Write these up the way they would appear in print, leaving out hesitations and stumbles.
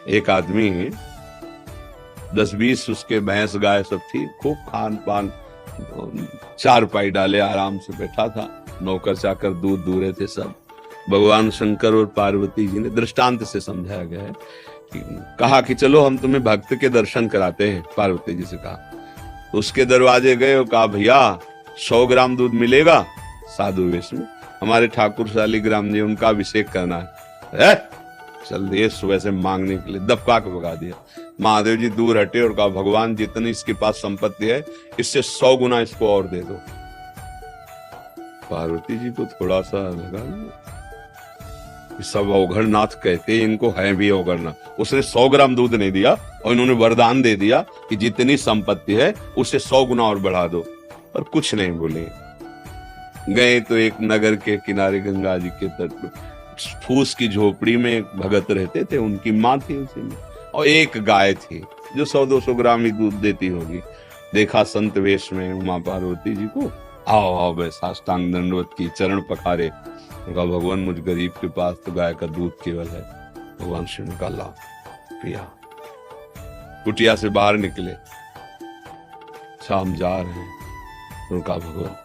एक आदमी 10-20 उसके भैंस गाय सब थी, खूब खान पान, चारपाई डाले आराम से बैठा था, नौकर चाकर दूध दूह रहे थे सब। भगवान शंकर और पार्वती जी ने दृष्टांत से समझाया गया है कि कहा कि चलो हम तुम्हें भक्त के दर्शन कराते हैं। पार्वती जी से कहा, तो उसके दरवाजे गए और कहा भैया 100 ग्राम दूध मिलेगा? साधु वेश में, हमारे ठाकुर शालिग्राम जी, उनका अभिषेक करना है। चल दिए सुबह से मांगने के लिए, दबका के भगा दिया। महादेव जी दूर हटे और कहा भगवान जितनी इसके पास संपत्ति है इससे 100 गुना इसको और दे दो। पार्वती जी को थोड़ा सा लगा सब अवघड़नाथ कहते हैं, इनको है भी अवघड़नाथ। उसने 100 ग्राम दूध नहीं दिया और इन्होंने वरदान दे दिया कि जितनी संपत्ति है उससे 100 गुना और बढ़ा दो, पर कुछ नहीं बोले। गए तो एक नगर के किनारे गंगा जी के तट पर फूस की झोपड़ी में एक भगत रहते थे, उनकी माँ थी उसी में, और एक गाय थी जो 100-200 ग्राम ही दूध देती होगी। देखा संत वेश में उमा पार्वती जी को, आओ आओ बे, साष्टांग दंडवत की, चरण पखारे। कहा भगवान मुझ गरीब के पास तो गाय का दूध केवल है। भगवान शिव ने कहा ला पिया। कुटिया से बाहर निकले, शाम जा रहे हैं, तो कहा भगवान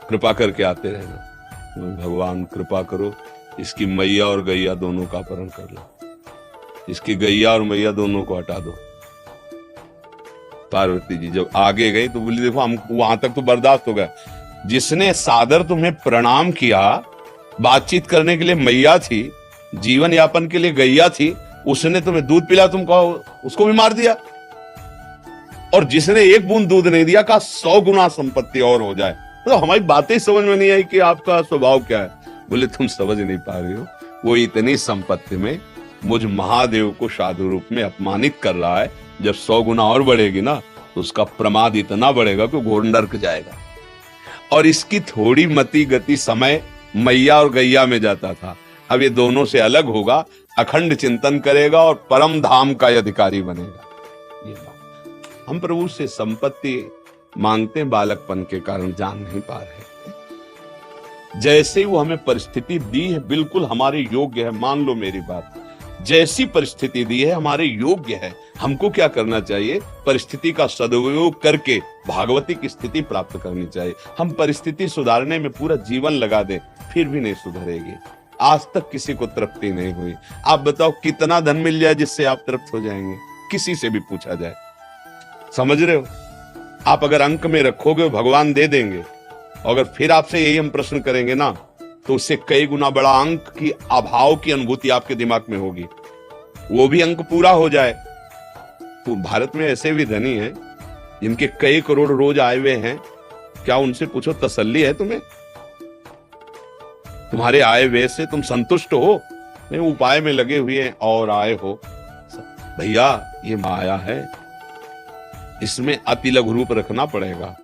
कृपा करके आते रहना। भगवान कृपा करो, इसकी मैया और गैया दोनों का अपहरण कर लो, इसकी गैया और मैया दोनों को हटा दो। पार्वती जी जब आगे गई तो बोली देखो हम वहां तक तो बर्दाश्त हो गया, जिसने सादर तुम्हें प्रणाम किया, बातचीत करने के लिए मैया थी, जीवन यापन के लिए गैया थी, उसने तुम्हें दूध पिला, तुम कहो उसको भी मार दिया। और जिसने एक बूंद दूध नहीं दिया कहा 100 गुना संपत्ति और हो जाए। तो हमारी बातें समझ में नहीं आई कि आपका स्वभाव क्या है। बोले तुम समझ नहीं पा रहे हो, वो इतनी संपत्ति में मुझ महादेव को साधु रूप में अपमानित कर रहा है। जब 100 गुना और बढ़ेगी ना तो उसका प्रमाद इतना बढ़ेगा कि घोर नर्क जाएगा। और इसकी थोड़ी मति गति समय मैया और गैया में जाता था, अब ये दोनों से अलग होगा, अखंड चिंतन करेगा और परम धाम का अधिकारी बनेगा। ये बात हम प्रभु से संपत्ति मांगते बालकपन के कारण जान नहीं पा रहे। जैसे वो हमें परिस्थिति दी है बिल्कुल हमारे योग्य है, मान लो मेरी बात, जैसी परिस्थिति दी है हमारे योग्य है। हमको क्या करना चाहिए? परिस्थिति का सदुपयोग करके भागवती की स्थिति प्राप्त करनी चाहिए। हम परिस्थिति सुधारने में पूरा जीवन लगा दें फिर भी नहीं सुधरेगी। आज तक किसी को तृप्ति नहीं हुई। आप बताओ कितना धन मिल जाए जिससे आप तृप्त हो जाएंगे? किसी से भी पूछा जाए, समझ रहे हो? आप अगर अंक में रखोगे भगवान दे देंगे, अगर फिर आपसे यही हम प्रश्न करेंगे ना तो उससे कई गुना बड़ा अंक की अभाव की अनुभूति आपके दिमाग में होगी, वो भी अंक पूरा हो जाए। तो भारत में ऐसे भी धनी हैं जिनके कई करोड़ रोज आए हुए हैं, क्या उनसे पूछो तसल्ली है तुम्हें? तुम्हारे आए हुए से तुम संतुष्ट हो? नहीं, उपाय में लगे हुए हैं और आए हो। भैया ये माया है, इसमें अति लघु रूप रखना पड़ेगा।